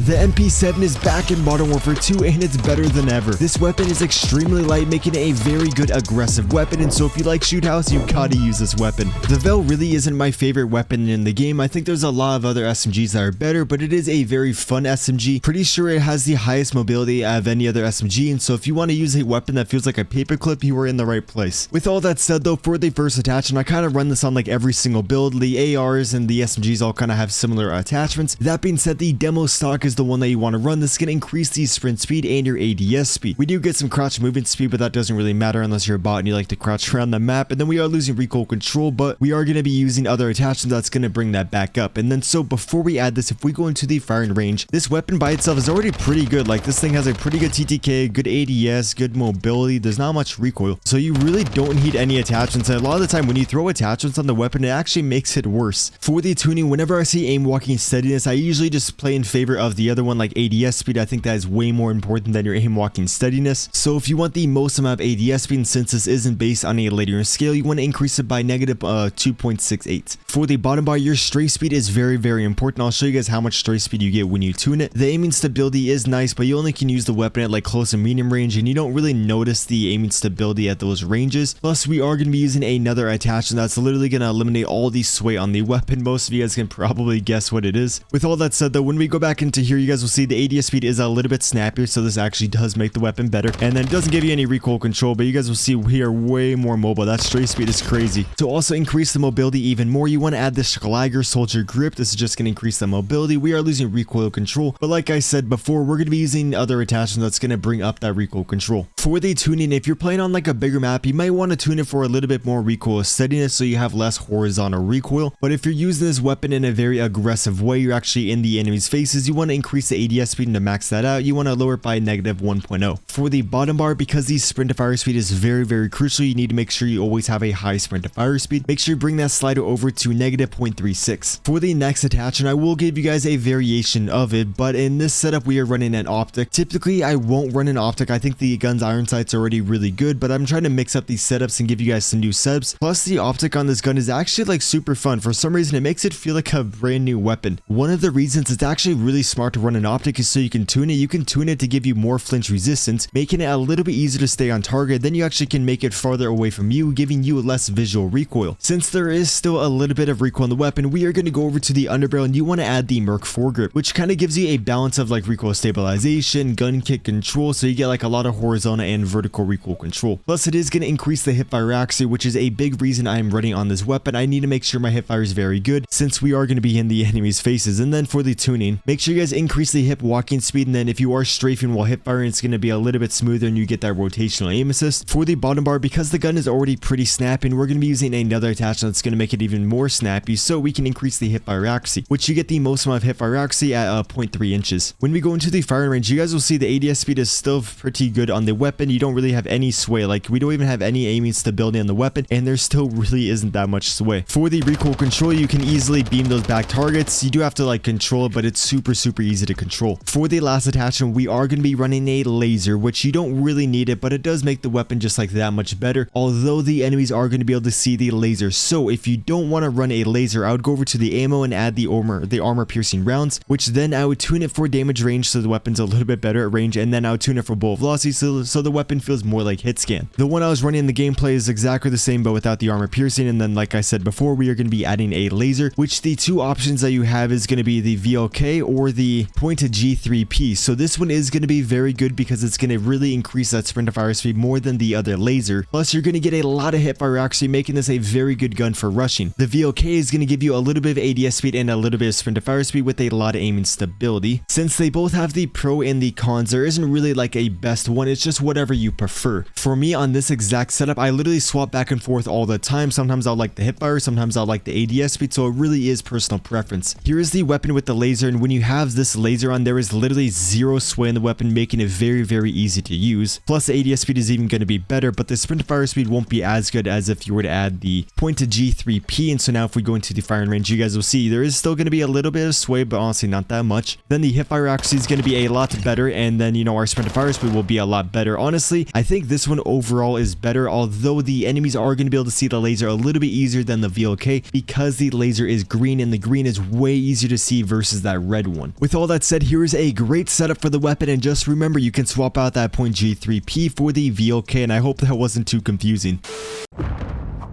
The MP7 is back in Modern Warfare 2 and it's better than ever. This weapon is extremely light, making it a very good aggressive weapon, and so if you like shoot house, you gotta use this weapon. The VEL really isn't my favorite weapon in the game. I think there's a lot of other SMGs that are better, but it is a very fun SMG. Pretty sure it has the highest mobility out of any other SMG, and so if you want to use a weapon that feels like a paperclip, you are in the right place. With all that said though, for the first attachment, I kind of run this on like every single build. The ARs and the SMGs all kind of have similar attachments. That being said, the demo stock is the one that you want to run. This is going to increase the sprint speed and your ADS speed. We do get some crouch movement speed, but that doesn't really matter unless you're a bot and you like to crouch around the map. And then we are losing recoil control, but we are going to be using other attachments that's going to bring that back up. And then so before we add this, if we go into the firing range, this weapon by itself is already pretty good. Like this thing has a pretty good TTK, good ADS, good mobility. There's not much recoil, so you really don't need any attachments. And a lot of the time when you throw attachments on the weapon, it actually makes it worse. For the tuning, whenever I see aim walking steadiness, I usually just play in favor of the other one, like ADS speed. I think that is way more important than your aim walking steadiness. So if you want the most amount of ADS speed, and since this isn't based on a linear scale, you want to increase it by negative 2.68. For the bottom bar, your stray speed is very important. I'll show you guys how much stray speed you get when you tune it. The aiming stability is nice, but you only can use the weapon at like close and medium range, and you don't really notice the aiming stability at those ranges. Plus, we are going to be using another attachment that's literally going to eliminate all the sway on the weapon. Most of you guys can probably guess what it is. With all that said though, when we go back into here, you guys will see the ADS speed is a little bit snappier, so this actually does make the weapon better. And then it doesn't give you any recoil control, but you guys will see we are way more mobile. That stray speed is crazy. To also increase the mobility even more, you want to add this Schlager Soldier Grip. This is just going to increase the mobility. We are losing recoil control, but like I said before, we're going to be using other attachments that's going to bring up that recoil control. For the tuning, if you're playing on like a bigger map, you might want to tune it for a little bit more recoil steadiness so you have less horizontal recoil. But if you're using this weapon in a very aggressive way, you're actually in the enemy's faces, you want to increase the ADS speed, and to max that out, you want to lower it by negative 1.0. For the bottom bar, because the sprint to fire speed is very crucial, you need to make sure you always have a high sprint to fire speed. Make sure you bring that slider over to negative 0.36. For the next attachment, I will give you guys a variation of it, but in this setup, we are running an optic. Typically, I won't run an optic. I think the gun's iron sight's already really good, but I'm trying to mix up these setups and give you guys some new setups. Plus, the optic on this gun is actually like super fun. For some reason, it makes it feel like a brand new weapon. One of the reasons it's actually really smart to run an optic is so you can tune it. You can tune it to give you more flinch resistance, making it a little bit easier to stay on target. Then you actually can make it farther away from you, giving you less visual recoil. Since there is still a little bit of recoil on the weapon, we are going to go over to the underbarrel, and you want to add the Merc foregrip, which kind of gives you a balance of like recoil stabilization, gun kick control, so you get like a lot of horizontal and vertical recoil control. Plus, it is going to increase the hipfire accuracy, which is a big reason I'm running on this weapon. I need to make sure my hipfire is very good since we are going to be in the enemy's faces. And then for the tuning, make sure you guys increase the hip walking speed, and then if you are strafing while hip firing, it's going to be a little bit smoother and you get that rotational aim assist. For the bottom bar, because the gun is already pretty snappy, and we're going to be using another attachment that's going to make it even more snappy, so we can increase the hip fire accuracy, which you get the most amount of hip fire accuracy at 0.3 inches. When we go into the firing range, you guys will see the ADS speed is still pretty good on the weapon. You don't really have any sway, like we don't even have any aiming stability on the weapon, and there still really isn't that much sway. For the recoil control, you can easily beam those back targets. You do have to like control it, but it's super easy to control. For the last attachment, we are going to be running a laser, which you don't really need it, but it does make the weapon just like that much better, although the enemies are going to be able to see the laser. So if you don't want to run a laser, I would go over to the ammo and add the armor piercing rounds, which then I would tune it for damage range so the weapon's a little bit better at range, and then I would tune it for bullet velocity so the weapon feels more like hit scan. The one I was running in the gameplay is exactly the same but without the armor piercing, and then like I said before, we are going to be adding a laser, which the two options that you have is going to be the VLK or the pointed G3P. So this one is going to be very good because it's going to really increase that sprint to fire speed more than the other laser. Plus, you're going to get a lot of hip fire accuracy, making this a very good gun for rushing. The VLK is going to give you a little bit of ADS speed and a little bit of sprint to fire speed with a lot of aiming stability. Since they both have the pro and the cons, there isn't really like a best one. It's just whatever you prefer. For me, on this exact setup, I literally swap back and forth all the time. Sometimes I'll like the hip fire, sometimes I'll like the ADS speed, so it really is personal preference. Here is the weapon with the laser, and when you have this laser on, there is literally zero sway in the weapon, making it very easy to use. Plus, the ADS speed is even going to be better, but the sprint to fire speed won't be as good as if you were to add the pointed G3P. And so now if we go into the firing range, you guys will see there is still going to be a little bit of sway, but honestly not that much. Then the hip fire accuracy is going to be a lot better, and then you know our sprint to fire speed will be a lot better. Honestly, I think this one overall is better, although the enemies are going to be able to see the laser a little bit easier than the VLK because the laser is green, and the green is way easier to see versus that red one. With with all that said, here is a great setup for the weapon, and just remember you can swap out that .G3P for the VEL, and I hope that wasn't too confusing.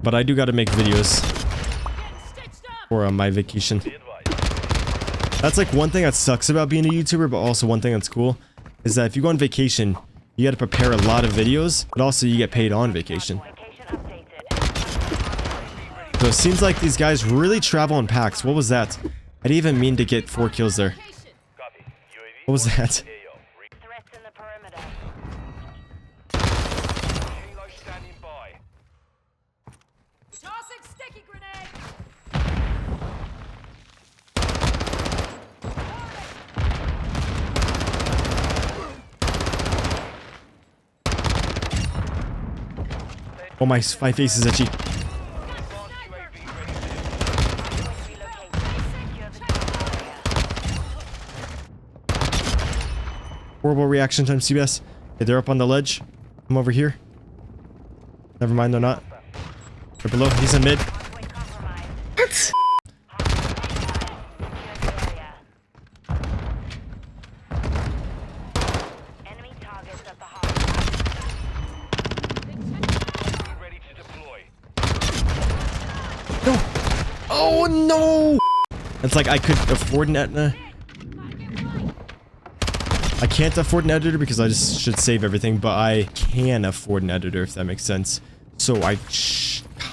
But I do got to make videos for my vacation. That's like one thing that sucks about being a YouTuber, but also one thing that's cool is that if you go on vacation, you got to prepare a lot of videos, but also you get paid on vacation. So it seems like these guys really travel in packs. What was that? I didn't even mean to get 4 kills there. What was that? Oh, my face is itchy. Horrible reaction time, Cbass. Okay, they're up on the ledge. I'm over here. Never mind, they're not. They're below. He's in mid. What? No. Oh no! It's like I could afford an Etna. I can't afford an editor because I just should save everything, but I can afford an editor if that makes sense. So I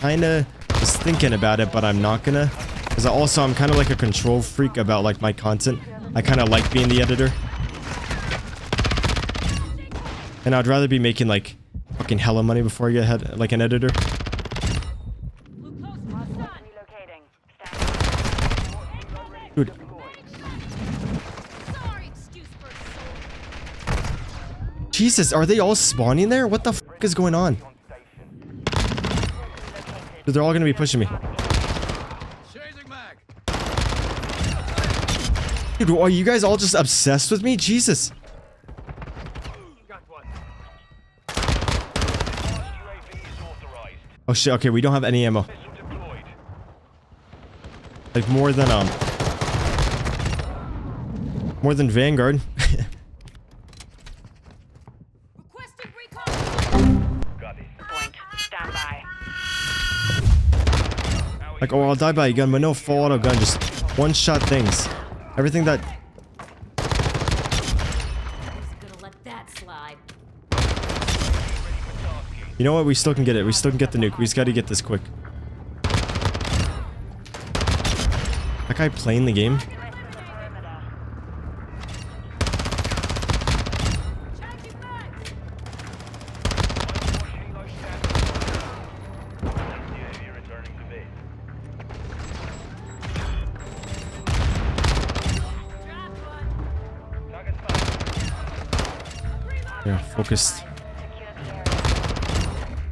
kinda was thinking about it, but I'm not gonna. Because also I'm kind of like a control freak about like my content. I kind of like being the editor. And I'd rather be making like fucking hella money before I get like an editor. Dude. Jesus, are they all spawning there? What the fuck is going on? Dude, they're all gonna be pushing me. Dude, are you guys all just obsessed with me? Jesus. Oh shit, okay, we don't have any ammo. Like more than Vanguard. Like, oh, I'll die by a gun, but no full auto gun, just one-shot things. Everything that... You know what? We still can get it. We still can get the nuke. We just gotta get this quick. That guy playing the game? Yeah, focused.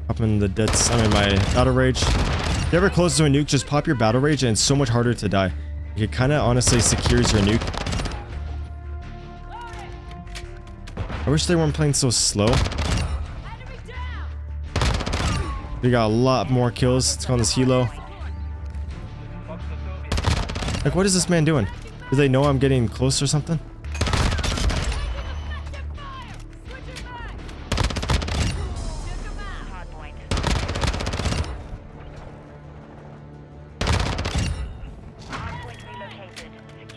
Up in the deads. I'm in my battle rage. If you're ever close to a nuke, just pop your battle rage and it's so much harder to die. It kinda honestly secures your nuke. I wish they weren't playing so slow. We got a lot more kills. Let's go on this helo. Like, what is this man doing? Do they know I'm getting close or something?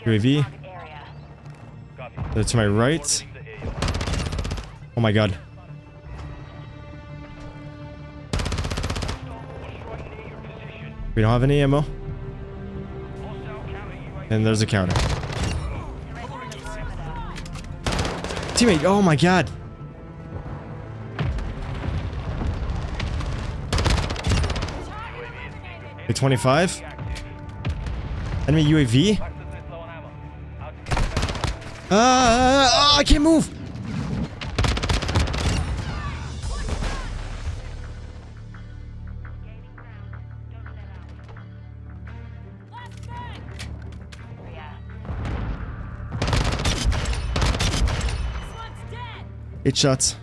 UAV. They're to my right. Oh my god. We don't have any ammo. And there's a counter. Teammate, oh my god. Okay, 25. Enemy UAV. I can't move. Eight shots.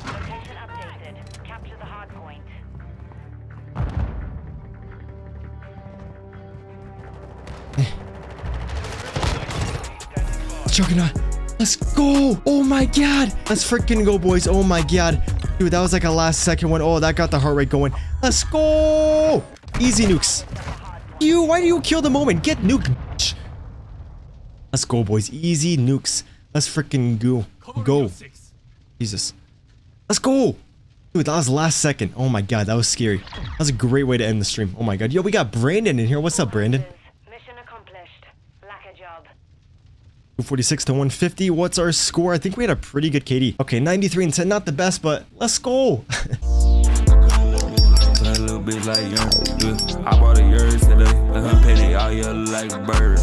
Location updated. Capture the hard point. Juggernaut. Let's go. Oh my god. Let's freaking go, boys. Oh my god. Dude, that was like a last second one. Oh, that got the heart rate going. Let's go. Easy nukes. You, why do you kill the moment? Get nuked, bitch. Let's go, boys. Easy nukes. Let's freaking go. Go. Jesus. Let's go. Dude, that was last second. Oh my god, that was scary. That was a great way to end the stream. Oh my god. Yo, we got Brandon in here. What's up, Brandon? Mission accomplished. Lack a job. 246 to 150. What's our score? I think we had a pretty good KD. Okay, 93 and 10. Not the best, but let's go. A little bit like young, I bought a yard today, let her pay they all yellow like bird.